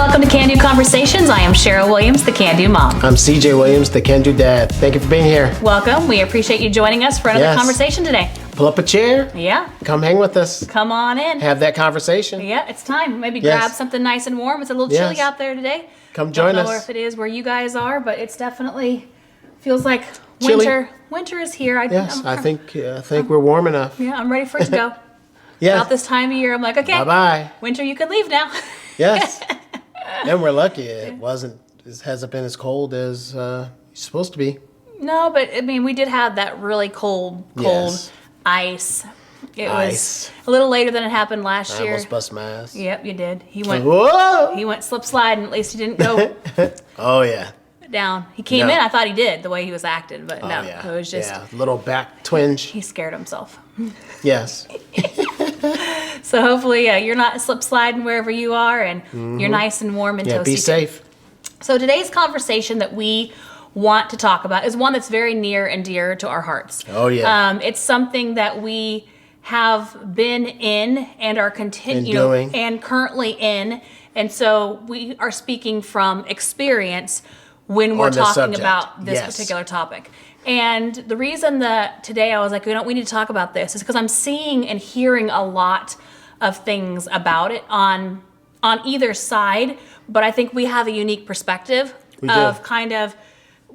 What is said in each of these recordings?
welcome to Can Do Conversations. I am Cheryl Williams, the Can Do Mom. I'm CJ Williams, the Can Do Dad. Thank you for being here. Welcome. We appreciate you joining us for another conversation today. Pull up a chair. Yeah. Come hang with us. Come on in. Have that conversation. Yeah, it's time. Maybe grab something nice and warm. It's a little chilly out there today. Come join us. I don't know if it is where you guys are, but it's definitely feels like chilly. Winter is here. I think we're warm enough. Yeah, I'm ready for it to go. Yeah. About this time of year, I'm like, okay. Bye-bye. Winter, you can leave now. Yes. And we're lucky it hasn't been as cold as it's supposed to be. No, but I mean, we did have that really cold ice. It was a little later than it happened last year. I almost bust my ass. Yep, you did. He went slip sliding. At least he didn't go oh, yeah. down. He came in. I thought he did the way he was acting, but no, it was just little back twinge. He scared himself. Yes. So hopefully you're not slip sliding wherever you are, and you're nice and warm and toasty. Yeah, be safe. So today's conversation that we want to talk about is one that's very near and dear to our hearts. Oh yeah. It's something that we have been in and are continuing and currently in, and so we are speaking from experience when we're talking about this particular topic. And the reason that today I was like, we need to talk about this is because I'm seeing and hearing a lot of things about it on either side, but I think we have a unique perspective of kind of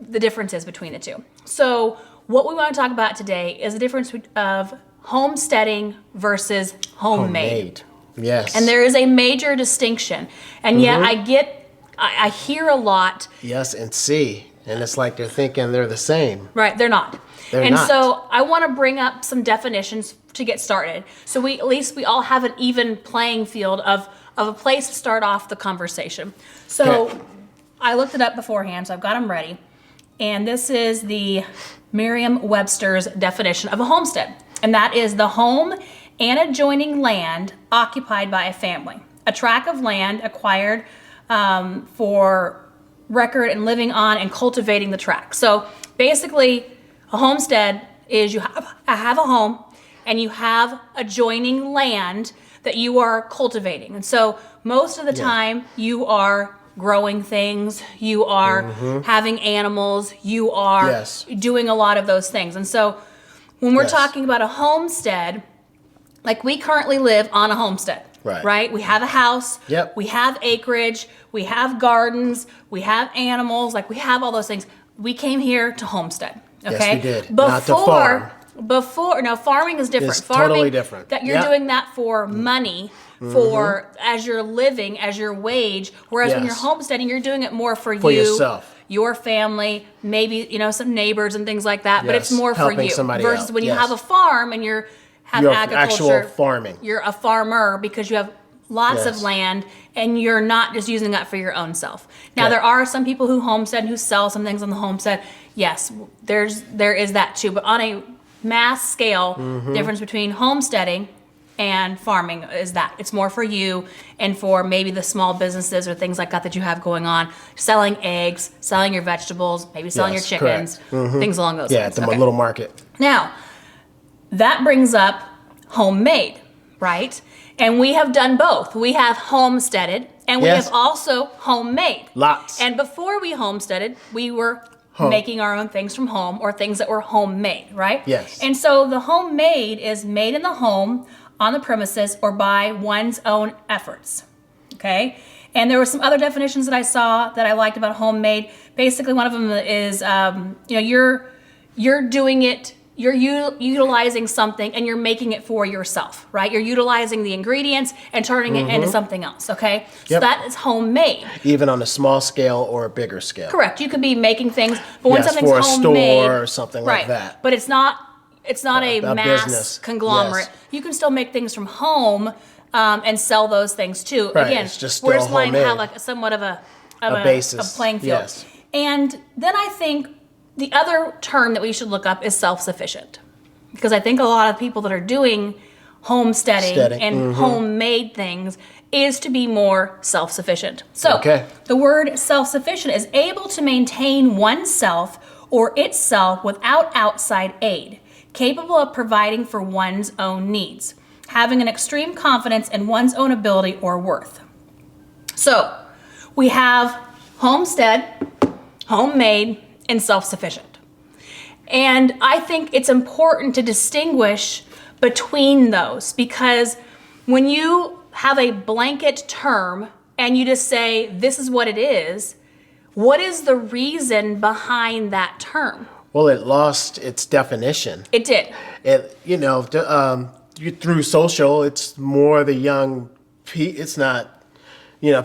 the differences between the two. So what we want to talk about today is the difference of homesteading versus homemade. Yes. And there is a major distinction. And yet I hear a lot. Yes, and see. And it's like they're thinking they're the same. Right, they're not. So I want to bring up some definitions to get started. So at least we all have an even playing field of a place to start off the conversation. So I looked it up beforehand, so I've got them ready. And this is the Merriam-Webster's definition of a homestead. And that is the home and adjoining land occupied by a family. A tract of land acquired for record and living on and cultivating the tract. So basically, a homestead is you have a home and you have adjoining land that you are cultivating. And so most of the time you are growing things, you are having animals, you are doing a lot of those things. And so when we're talking about a homestead, like we currently live on a homestead. Right? We have a house, we have acreage, we have gardens, we have animals, like we have all those things. We came here to homestead, okay? Yes, we did. Not to farm. No, farming is different. It's farming, totally different. That you're doing that for money, for as you're living, as your wage, whereas when you're homesteading, you're doing it more for you. Yourself. Your family, maybe, some neighbors and things like that, but it's more for you. Versus when you have a farm and you're agriculture, actual farming. You're a farmer because you have lots of land and you're not just using that for your own self. Now there are some people who homestead and who sell some things on the homestead. Yes, there is that too. But on a mass scale, difference between homesteading and farming is that it's more for you and for maybe the small businesses or things like that you have going on, selling eggs, selling your vegetables, maybe selling your chickens, things along those lines. Yeah, at the little market. Now, that brings up homemade, right? And we have done both. We have homesteaded and we have also homemade. Lots. And before we homesteaded, we were making our own things from home or things that were homemade, right? Yes. And so the homemade is made in the home, on the premises, or by one's own efforts, okay? And there were some other definitions that I saw that I liked about homemade. Basically, one of them is, you're doing it, you're utilizing something and you're making it for yourself, right? You're utilizing the ingredients and turning it into something else, okay? So that is homemade. Even on a small scale or a bigger scale. Correct. You could be making things, but when something's for a homemade, store or something like that. But it's not a mass business conglomerate. Yes. You can still make things from home and sell those things too. Right. Again, it's just we're still just wanting to have homemade. like somewhat of a basis. a playing field. Yes. And then I think the other term that we should look up is self-sufficient. Because I think a lot of people that are doing homesteading and homemade things is to be more self-sufficient. So the word self-sufficient is able to maintain oneself or itself without outside aid, capable of providing for one's own needs, having an extreme confidence in one's own ability or worth. So we have homestead, homemade, and self-sufficient. And I think it's important to distinguish between those, because when you have a blanket term and you just say, this is what it is, what is the reason behind that term? Well, it lost its definition. It did. Through social, it's more the young, it's not,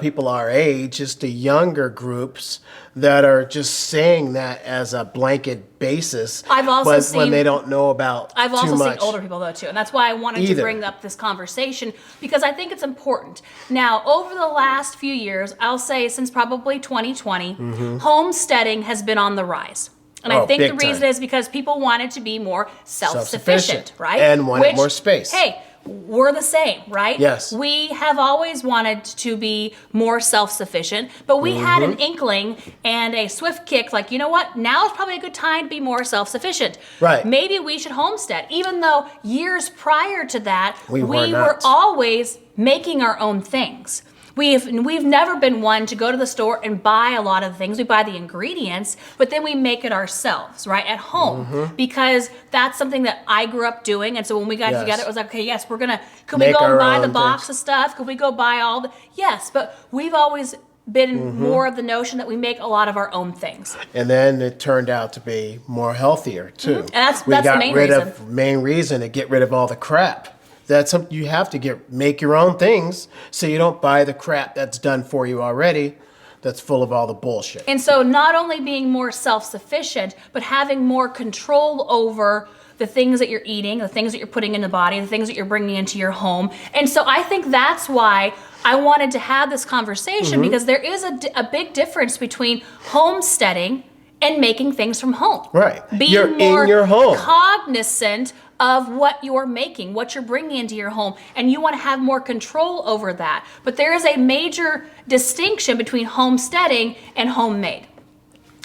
people our age, it's the younger groups that are just saying that as a blanket basis. I've also seen, when they don't know about I've also too seen much. older people though too, and that's why I wanted to bring up this conversation, because I think it's important. Now, over the last few years, I'll say since probably 2020, homesteading has been on the rise. And I think the reason is because people wanted to be more self-sufficient, right? And wanted more space. Hey, we're the same, right? Yes. We have always wanted to be more self-sufficient, but we had an inkling and a swift kick, like, you know what? Now is probably a good time to be more self-sufficient. Right. Maybe we should homestead, even though years prior to that, we were not. always making our own things. We've never been one to go to the store and buy a lot of things. We buy the ingredients, but then we make it ourselves, right, at home, because that's something that I grew up doing. And so when we got together, it was like, okay, yes, could we go and buy the box of stuff? Could we go buy all the, yes, but we've always been more of the notion that we make a lot of our own things. And then it turned out to be more healthier too. And that's the main reason. Main reason to get rid of all the crap. That's something you have to make your own things, so you don't buy the crap that's done for you already, that's full of all the bullshit. And so not only being more self-sufficient, but having more control over the things that you're eating, the things that you're putting in the body, the things that you're bringing into your home. And so I think that's why I wanted to have this conversation, because there is a big difference between homesteading and making things from home. Right. Being You're more in your home. cognizant of what you're making, what you're bringing into your home, and you want to have more control over that. But there is a major distinction between homesteading and homemade.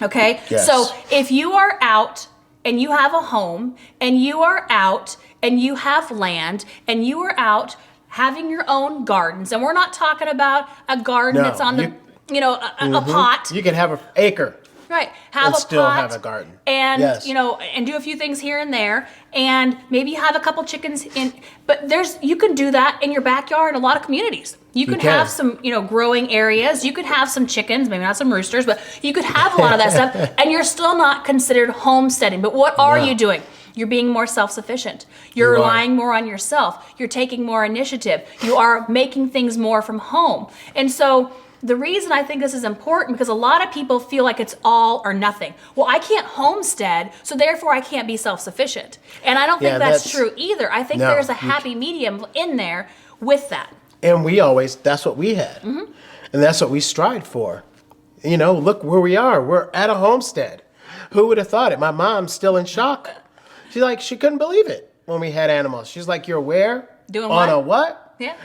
Okay? Yes. So if you are out and you have a home, and you are out and you have land, and you are out having your own gardens, and we're not talking about a garden that's on a pot. You can have an acre. Right. Have and a still pot have a garden. And, Yes. and do a few things here and there, and maybe have a couple chickens but you can do that in your backyard in a lot of communities. You can have some, growing areas. You could have some chickens, maybe not some roosters, but you could have a lot of that stuff, and you're still not considered homesteading. But what are you doing? You're being more self-sufficient. You're relying more on yourself. You're taking more initiative. You are making things more from home. And so the reason I think this is important, because a lot of people feel like it's all or nothing. Well, I can't homestead, so therefore I can't be self-sufficient. And I don't think that's true either. I think there's a happy medium in there with that. And that's what we had. And that's what we strived for. Look where we are. We're at a homestead. Who would have thought it? My mom's still in shock. She couldn't believe it when we had animals. She's like, you're where? Doing On what? a what? Yeah.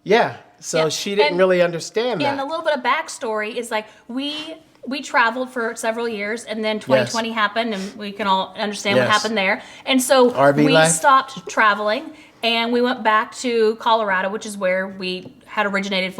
Yeah. So she didn't really understand that. And a little bit of backstory is like we traveled for several years, and then 2020 happened, and we can all understand what happened there. And so we stopped traveling, and we went back to Colorado, which is where we had originated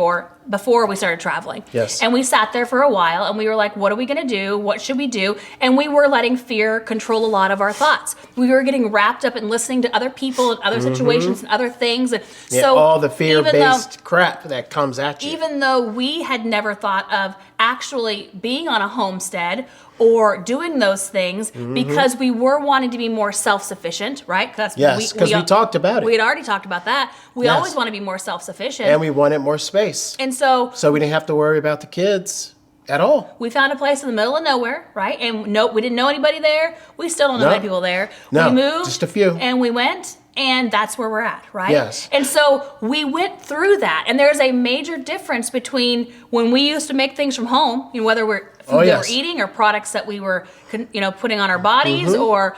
before we started traveling. Yes. And we sat there for a while, and we were like, what are we going to do? What should we do? And we were letting fear control a lot of our thoughts. We were getting wrapped up in listening to other people and other situations and other things. And so all the fear-based crap that comes at you. Even though we had never thought of actually being on a homestead or doing those things, because we were wanting to be more self-sufficient, right? Because we talked about it. We had already talked about that. We always want to be more self-sufficient. And we wanted more space. And so we didn't have to worry about the kids at all. We found a place in the middle of nowhere, right? And we didn't know anybody there. We still don't know many people there. No, we moved. Just a few. And we went, and that's where we're at, right? Yes. And so we went through that, and there's a major difference between when we used to make things from home, whether we're food that we're eating or products that we were, putting on our bodies or,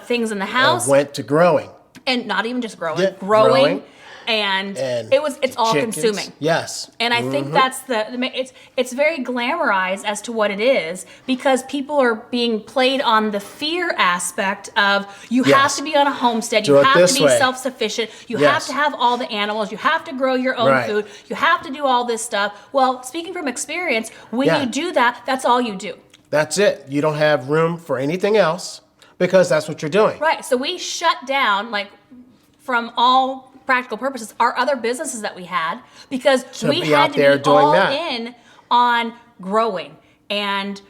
things in the house. Went to growing. And not even just growing. Growing. and And it's all chickens. consuming. Yes. And I think that's it's very glamorized as to what it is, because people are being played on the fear aspect of you have Yes. to be on a homestead, Do you it have to this be way. self-sufficient, you Yes. have to have all the animals, you have to grow your own Right. food, you have to do all this stuff. Well, speaking from experience, when Yeah. you do that, that's all you do. That's it. You don't have room for anything else because that's what you're doing. Right. So we shut down, like, from all practical purposes, our other businesses that we had, because To we be had out to there be doing all that. in on growing and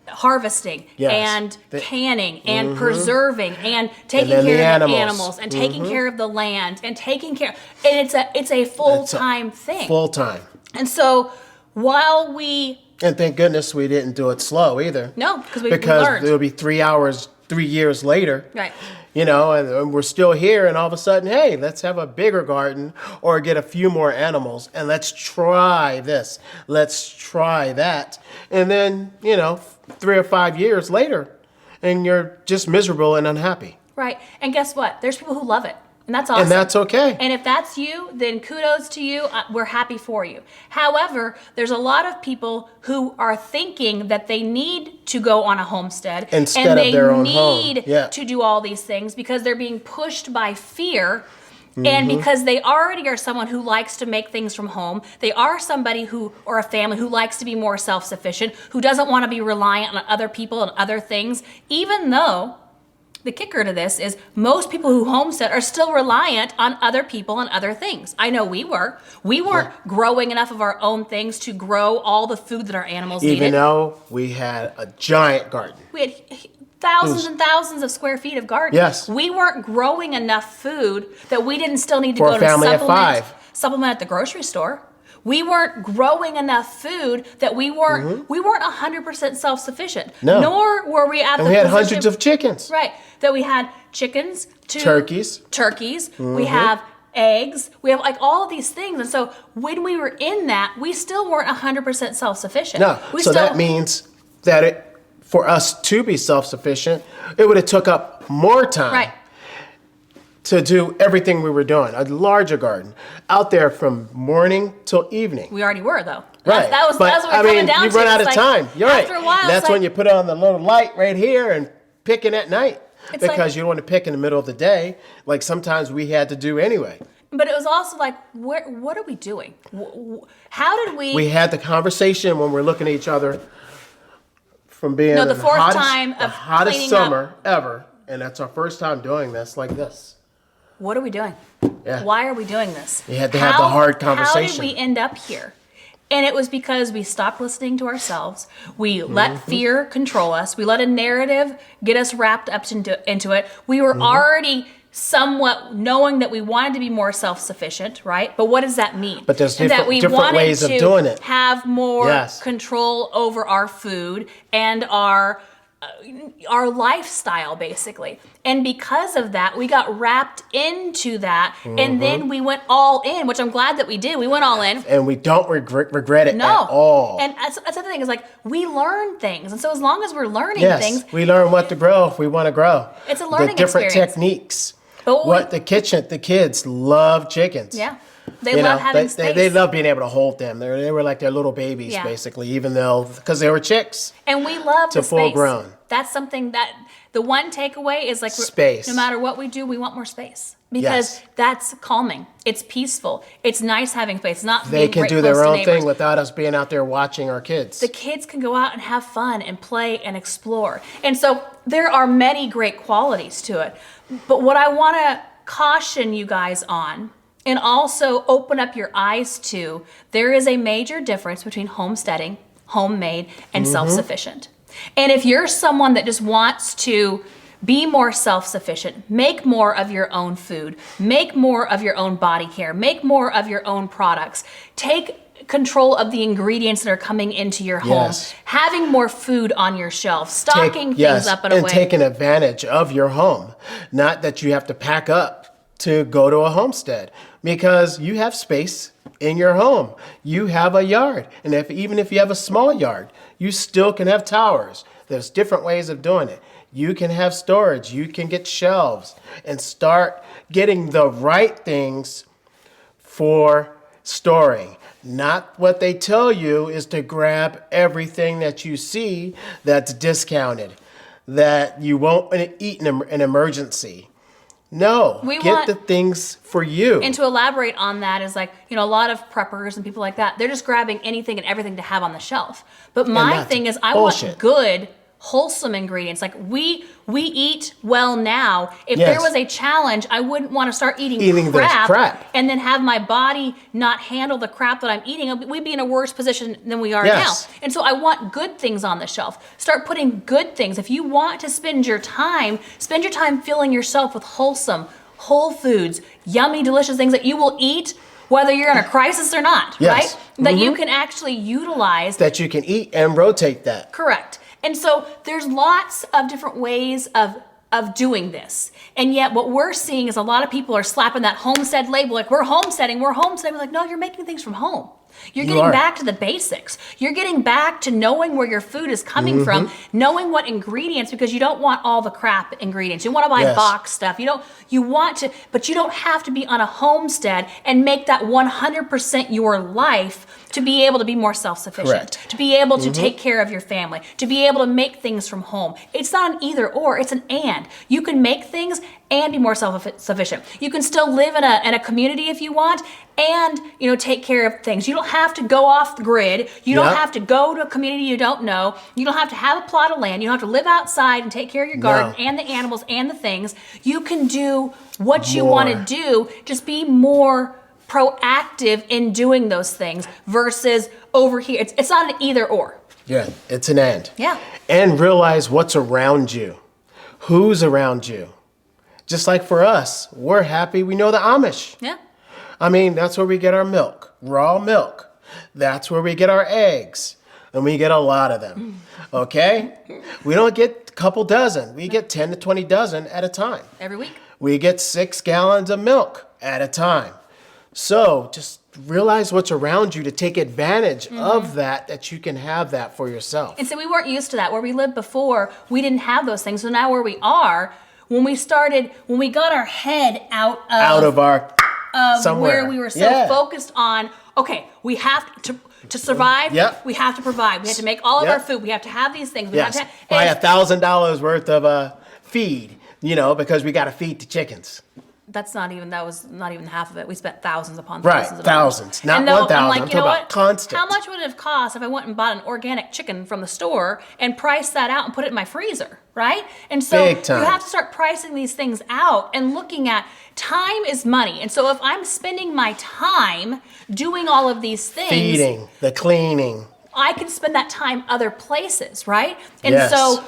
harvesting Yes. and The- canning and preserving and taking then the care of the animals. animals and taking care of the land and taking care. And it's a full-time thing. Full time. And so while we And thank goodness we didn't do it slow either. no, because we Because learned. it'll be 3 hours, 3 years later. Right. You know, and we're still here, and all of a sudden, hey, let's have a bigger garden or get a few more animals, and let's try this, let's try that. And then, 3 or 5 years later, and you're just miserable and unhappy. Right. And guess what? There's people who love it. And that's awesome. And that's okay. And if that's you, then kudos to you. We're happy for you. However, there's a lot of people who are thinking that they need to go on a homestead Instead and of they their own home. need Yeah. to do all these things because they're being pushed by fear. And because they already are someone who likes to make things from home, they are somebody who, or a family who likes to be more self-sufficient, who doesn't want to be reliant on other people and other things, even though the kicker to this is most people who homestead are still reliant on other people and other things. I know we were. We weren't growing enough of our own things to grow all the food that our animals Even needed. though we had a giant garden. We had thousands and thousands of square feet of garden. Yes. We weren't growing enough food that we didn't still need to For go a to family of supplement, 5. supplement at the grocery store. We weren't growing enough food that we weren't 100% self-sufficient. No. Nor were we at And the we had position, hundreds of chickens. right, that we had chickens, Turkeys. we have eggs, we have like all of these things. And so when we were in that, we still weren't 100% self-sufficient. No. We So still, that means that for us to be self-sufficient, it would have took up more time. right. To do everything we were doing, a larger garden, out there from morning till evening. We already were though. Right. That was what we're coming down you to. run out It's of like, time. You're right. after a while, That's it's when like, you put on the little light right here and picking at night. It's Because like- you don't want to pick in the middle of the day, like sometimes we had to do anyway. But it was also like, what are we doing? How did we? We had the conversation when we're looking at each other from being No, the in fourth hottest, time the of hottest cleaning summer ever, and that's our first time doing this like this. What are we doing? Yeah. Why are we doing this? You had to have the hard How conversation. did we end up here? And it was because we stopped listening to ourselves. We let fear control us. We let a narrative get us wrapped up into it. We were already somewhat knowing that we wanted to be more self-sufficient, right? But what does that mean? But there's And that different- we different wanted ways of to doing it. have more Yes. control over our food and our lifestyle, basically. And because of that, we got wrapped into that. And then we went all in, which I'm glad that we did. We went all in. And we don't regret it No. at all. And that's the thing is like we learn things. And so as long as we're learning Yes, things, we learn what to grow if we want to grow. It's a learning The different experience. techniques. But The kids love chickens. yeah, they love having space. They love being able to hold them. They were like their little babies, Yeah. basically, even though, because they were chicks. And we love to the full space. grown. That's something that the one takeaway is like Space. No matter what we do, we want more space because Yes. that's calming. It's peaceful. It's nice having space. It's not They being can right do close their to own neighbors. thing without us being out there watching our kids. The kids can go out and have fun and play and explore. And so there are many great qualities to it. But what I want to caution you guys on and also open up your eyes to, there is a major difference between homesteading, homemade, and self-sufficient. And if you're someone that just wants to be more self-sufficient, make more of your own food, make more of your own body care, make more of your own products, take control of the ingredients that are coming into your home, Yes. having more food on your shelf, stocking things up in a and way. taking advantage of your home. Not that you have to pack up to go to a homestead, because you have space in your home. You have a yard. And even if you have a small yard, you still can have towers. There's different ways of doing it. You can have storage. You can get shelves and start getting the right things for storing. Not what they tell you is to grab everything that you see that's discounted, that you won't eat in an emergency. No, get the things for you. And to elaborate on that is like, a lot of preppers and people like that, they're just grabbing anything and everything to have on the shelf. But my thing is I want good, wholesome ingredients. Like we eat well now. If there was a challenge, I wouldn't want to start eating crap and then have my body not handle the crap that I'm eating. We'd be in a worse position than we are now. And so I want good things on the shelf. Start putting good things. If you want to spend your time filling yourself with wholesome, whole foods, yummy, delicious things that you will eat whether you're in a crisis or not, right? That you can actually utilize. That you can eat and rotate that. Correct. And so there's lots of different ways of doing this. And yet what we're seeing is a lot of people are slapping that homestead label, like we're homesteading. We're like, no, you're making things from home. You're getting back to the basics. You're getting back to knowing where your food is coming from, knowing what ingredients, because you don't want all the crap ingredients. You want to buy box stuff. You want to, but you don't have to be on a homestead and make that 100% your life to be able to be more self-sufficient, to be able to take care of your family, to be able to make things from home. It's not an either or, it's an and. You can make things and be more self-sufficient. You can still live in a community if you want and, take care of things. You don't have to go off the grid. You don't have to go to a community you don't know. You don't have to have a plot of land. You don't have to live outside and take care of your garden and the animals and the things. You can do what you want to do. Just be more proactive in doing those things versus over here. It's not an either or. Yeah, it's an and. Yeah. And realize what's around you. Who's around you. Just like for us, we're happy we know the Amish. Yeah. I mean, that's where we get our milk, raw milk. That's where we get our eggs. And we get a lot of them. Okay? We don't get a couple dozen. We get 10 to 20 dozen at a time. Every week. We get 6 gallons of milk at a time. So just realize what's around you to take advantage of that you can have that for yourself. And so we weren't used to that. Where we lived before, we didn't have those things. So now where we are, when we got our head out of where we were so focused on, okay, we have to survive, we have to provide. We have to make all of our food. We have to have these things. We have to buy $1,000 worth of feed, because we got to feed the chickens. That was not even half of it. We spent thousands upon thousands. Right, thousands. Not 1,000. I'm talking about constant. How much would it have cost if I went and bought an organic chicken from the store and priced that out and put it in my freezer, right? And so you have to start pricing these things out and looking at time is money. And so if I'm spending my time doing all of these things. Feeding, the cleaning. I can spend that time other places, right? And so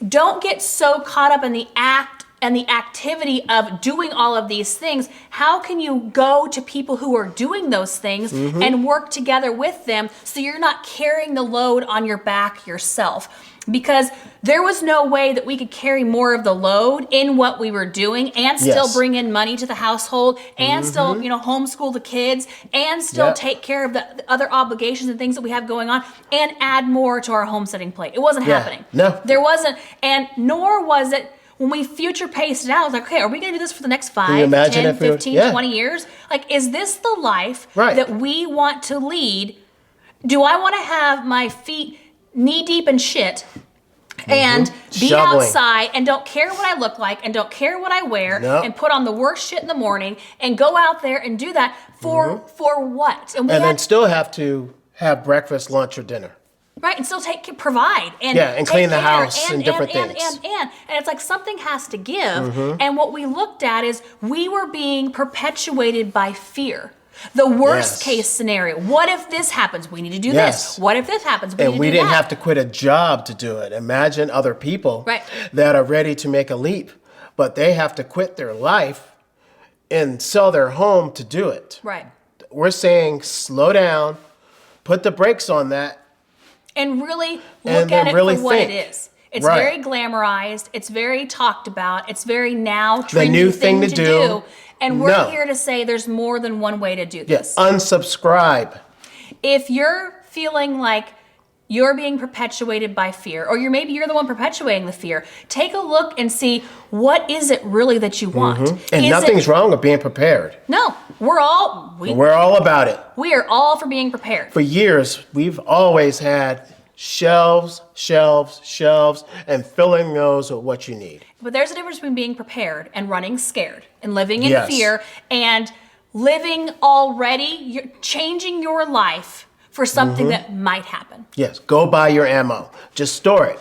don't get so caught up in the act and the activity of doing all of these things. How can you go to people who are doing those things and work together with them so you're not carrying the load on your back yourself? Because there was no way that we could carry more of the load in what we were doing and still bring in money to the household and still, homeschool the kids and still take care of the other obligations and things that we have going on and add more to our homesteading plate. It wasn't happening. No. There wasn't, and nor was it. When we future paced it out, I was like, okay, are we going to do this for the next 5, 10, 15, 20 years? Like, is this the life that we want to lead? Do I want to have my feet knee deep in shit and be outside and don't care what I look like and don't care what I wear and put on the worst shit in the morning and go out there and do that for what? And then still have to have breakfast, lunch, or dinner. Right, and still provide and clean the house and different things. And it's like something has to give. And what we looked at is we were being perpetuated by fear. The worst case scenario. What if this happens? We need to do this. What if this happens? We need to do that. And we didn't have to quit a job to do it. Imagine other people that are ready to make a leap, but they have to quit their life and sell their home to do it. Right. We're saying slow down, put the brakes on that. And really look at it for what it is. It's very glamorized. It's very talked about. It's very now trendy the new thing to do. And we're here to say there's more than one way to do this. Unsubscribe. If you're feeling like you're being perpetuated by fear, or maybe you're the one perpetuating the fear. Take a look and see, what is it really that you want? And nothing's wrong with being prepared. No, we're all about it. We are all for being prepared. For years, we've always had shelves, and filling those with what you need. But there's a difference between being prepared and running scared and living in fear and living already, you're changing your life for something that might happen. Yes, go buy your ammo. Just store it.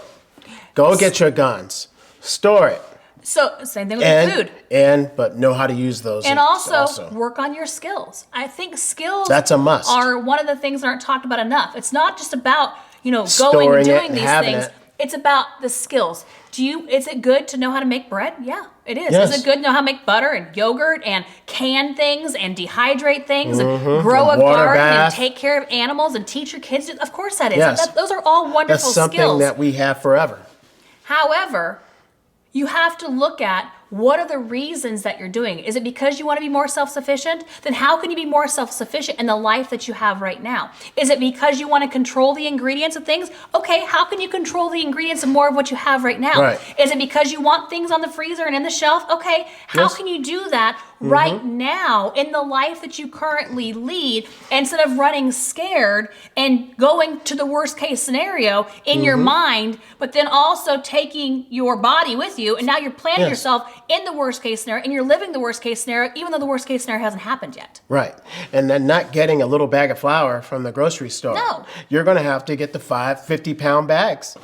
Go get your guns. Store it. So same thing with food. But know how to use those. And also work on your skills. I think skills that's a must. Are one of the things that aren't talked about enough. It's not just about, going Storing and doing these things. It. It's about the skills. Is it good to know how to make bread? Yeah, it is. Yes. Is it good to know how to make butter and yogurt and can things and dehydrate things and grow a garden and take care of animals and teach your kids? Of course that is. Yes. Those are all wonderful skills. That's something that we have forever. However, you have to look at, what are the reasons that you're doing it? Is it because you want to be more self-sufficient? Then how can you be more self-sufficient in the life that you have right now? Is it because you want to control the ingredients of things? Okay, how can you control the ingredients of more of what you have right now? Right. Is it because you want things on the freezer and in the shelf? Okay, how can you do that right now in the life that you currently lead, instead of running scared and going to the worst case scenario in your mind, but then also taking your body with you, and now you're planning yourself in the worst case scenario, and you're living the worst case scenario, even though the worst case scenario hasn't happened yet. Right. And then not getting a little bag of flour from the grocery store. No. You're going to have to get the 50-pound bags,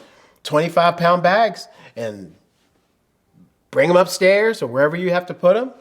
25-pound bags, and bring them upstairs or wherever you have to put them,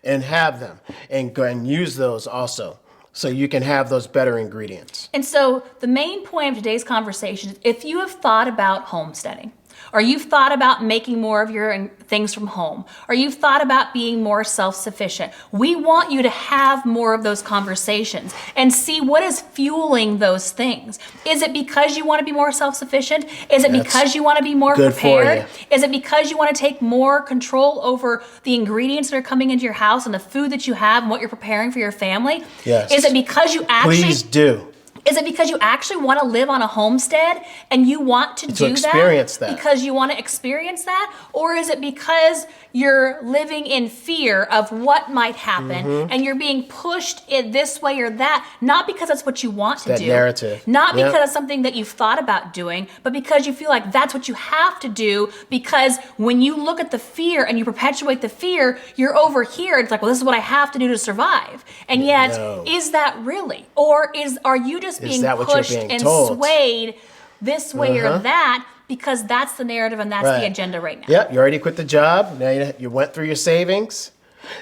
and have them, and go and use those also, so you can have those better ingredients. And so the main point of today's conversation is, if you have thought about homesteading, or you've thought about making more of your things from home, or you've thought about being more self-sufficient, we want you to have more of those conversations and see what is fueling those things. Is it because you want to be more self-sufficient? Is it because you want to be more prepared? Is it because you want to take more control over the ingredients that are coming into your house and the food that you have and what you're preparing for your family? Yes. Is it because you actually... Please do. Is it because you actually want to live on a homestead and you want to do experience that? Because you want to experience that? Or is it because you're living in fear of what might happen and you're being pushed in this way or that, not because that's what you want to do. That narrative. Not because it's something that you've thought about doing, but because you feel like that's what you have to do, because when you look at the fear and you perpetuate the fear, you're over here. It's like, well, this is what I have to do to survive. And yet, is that really? Or are you just being pushed and swayed this way or that, because that's the narrative and that's the agenda right now? Yep, you already quit the job. Now you went through your savings.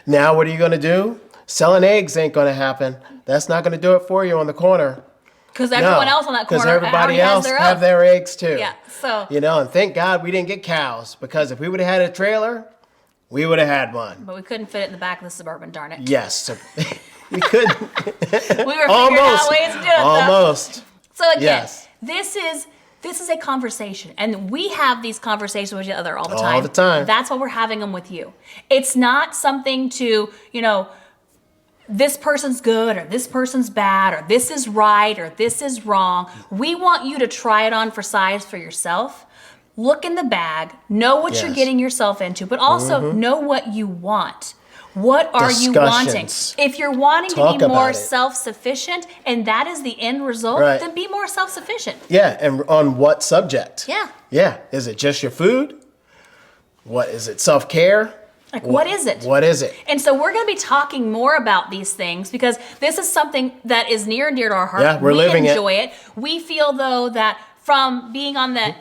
Now what are you going to do? Selling eggs ain't going to happen. That's not going to do it for you on the corner. Because everyone else on that corner, because everybody else have their eggs too. Yeah, so and thank God we didn't get cows, because if we would have had a trailer, we would have had one. But we couldn't fit it in the back of the Suburban, darn it. Yes, we couldn't. We were figuring out ways to do it. Almost. So again, this is a conversation, and we have these conversations with each other all the time. All the time. That's why we're having them with you. It's not something to, this person's good or this person's bad or this is right or this is wrong. We want you to try it on for size for yourself. Look in the bag, know what you're getting yourself into, but also know what you want. What are you wanting? If you're wanting to be more self-sufficient and that is the end result, then be more self-sufficient. Yeah, and on what subject? Yeah. Yeah, is it just your food? What is it, self-care? Like, what is it? What is it? And so we're going to be talking more about these things, because this is something that is near and dear to our heart. Yeah, we're living it. We enjoy it. We feel, though, that from being on the,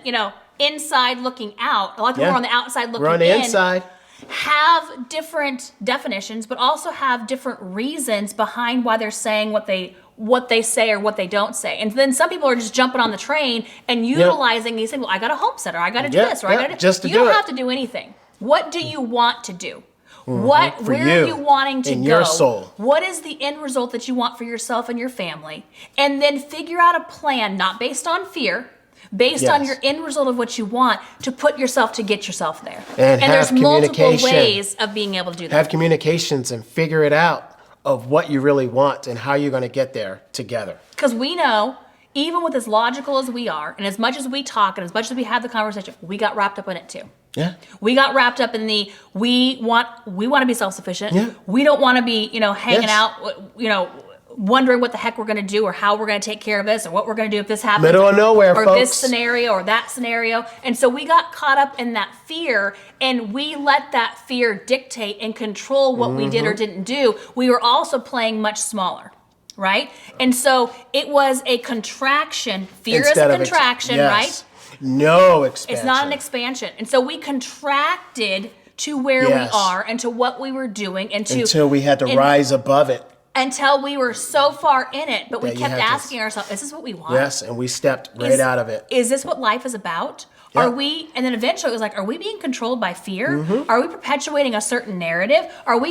inside looking out, a lot of people are on the outside looking in. We're on the inside. Have different definitions, but also have different reasons behind why they're saying what they say or what they don't say. And then some people are just jumping on the train and utilizing these things. Well, I got a homestead, or I got to do this, or I got to just to You don't have to do anything. What do you want to do? Where are you wanting to go? Your soul. What is the end result that you want for yourself and your family? And then figure out a plan, not based on fear, based on your end result of what you want, to put yourself to get yourself there. And there's multiple ways of being able to do that. Have communications and figure it out of what you really want and how you're going to get there together. Because we know even with as logical as we are, and as much as we talk, and as much as we have the conversation, we got wrapped up in it too. Yeah. We got wrapped up in the we want to be self-sufficient. Yeah. We don't want to be, hanging Yes. out, wondering what the heck we're going to do or how we're going to take care of this or what we're going to do if this happens. Middle of nowhere, or folks. this scenario or that scenario. And so we got caught up in that fear, and we let that fear dictate and control what we did or didn't do. We were also playing much smaller. Right? And so it was a contraction. Fear Instead is a of contraction, yes. right? No expansion. It's not an expansion. And so we contracted to where Yes. we are and to what we were doing and to Until we had to rise above it. until we were so far in it, but we That you kept had to- asking ourselves, is this what we want? Yes, and we stepped right out of it. Is this what life is about? Yeah. Are we, and then eventually it was like, are we being controlled by fear? Are we perpetuating a certain narrative? Are we,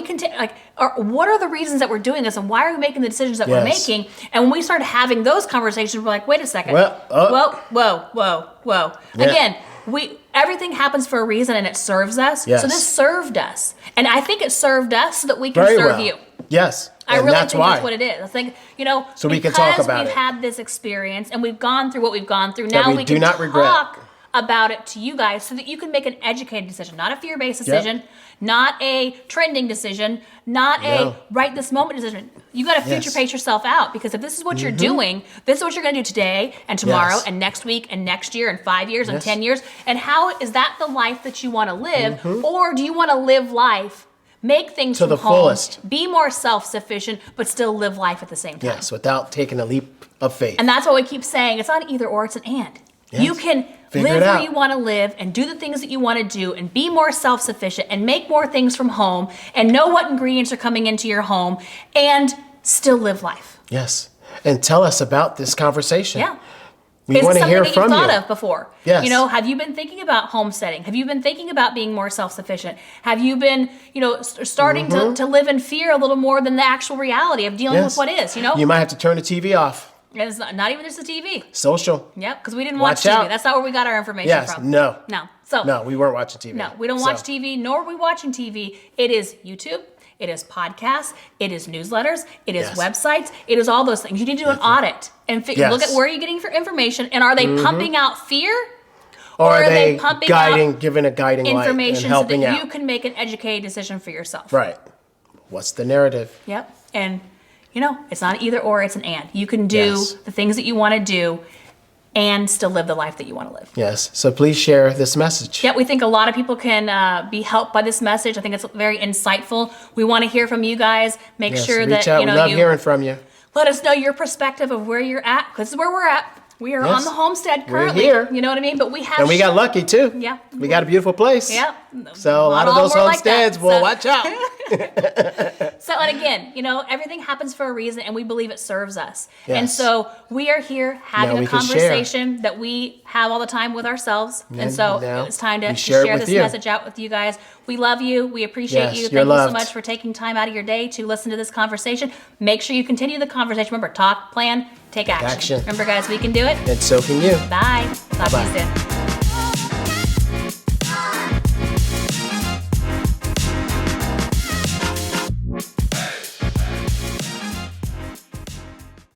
what are the reasons that we're doing this, and why are we making the decisions that we're Yes. making? And when we started having those conversations, we're like, wait a second. Well, Whoa. Yeah. Again, everything happens for a reason, and it serves us. Yes. So this served us. And I think it served us so that we can Very serve well. you. Yes. I And really that's think why. that's what it is. I think, So we can talk about we've it. had this experience and we've gone through what we've gone through, That now we we do can not regret. talk about it to you guys so that you can make an educated decision, not a fear-based decision, not a trending decision, not No. a right this moment decision. You got to future Yes. pace yourself out, because if this is what you're doing, this is what you're going to do today and tomorrow Yes. and next week and next year and 5 years and Yes. 10 years. And how is that the life that you want to live? Or do you want to live life, make things To from the home, fullest. be more self-sufficient, but still live life at the same time? Yes, without taking a leap of faith. And that's why we keep saying it's not either or, it's an and. Yes. You can Figure live it where out. you want to live and do the things that you want to do and be more self-sufficient and make more things from home and know what ingredients are coming into your home and still live life. Yes. And tell us about this conversation. Yeah. We Is want it to hear something that from you've you. thought of before? Yes. Have you been thinking about homesteading? Have you been thinking about being more self-sufficient? Have you been, starting to live in fear a little more than the actual reality of dealing with Yes. what is, You might have to turn the TV off. And it's not even just the TV. Social. Yep, because we didn't watch Watch TV. out. That's not where we got our information Yes. from. No. So No, we weren't watching TV. no, we don't watch TV, nor are we watching TV. It is YouTube. It is podcasts. It is newsletters. It is Yes. websites. It is all those things. You need to do an audit and Yes. look at where you're getting your information, and are they pumping out fear, Or are they pumping giving a guiding light and information so helping that out? you can make an educated decision for yourself? Right. What's the narrative? Yep. And it's not either or, it's an and. You can do Yes. the things that you want to do and still live the life that you want to live. Yes. So please share this message. Yeah, we think a lot of people can be helped by this message. I think it's very insightful. We want to hear from you guys. Make Yes. sure Reach that out. We love you hearing from you. let us know your perspective of where you're at, because this is where we're at. We are Yes. on the homestead We're currently. here. You know what I mean? But we have And we got lucky too. Yeah. We got a beautiful place. Yep. So a lot of Not all those more like that, homesteads, well, so- watch out. So, and again, everything happens for a reason, and we believe it serves us. Yes. And so we are here having we a can share. conversation that we have all the time with ourselves. And so now it's time to we share it share with this you. message out with you guys. We love you. We appreciate Yes, you. you're Thank you so loved. much for taking time out of your day to listen to this conversation. Make sure you continue the conversation. Remember, talk, plan, take action. Action. Remember, guys, we can do it. And so can you. Bye. Talk to Bye-bye. you soon.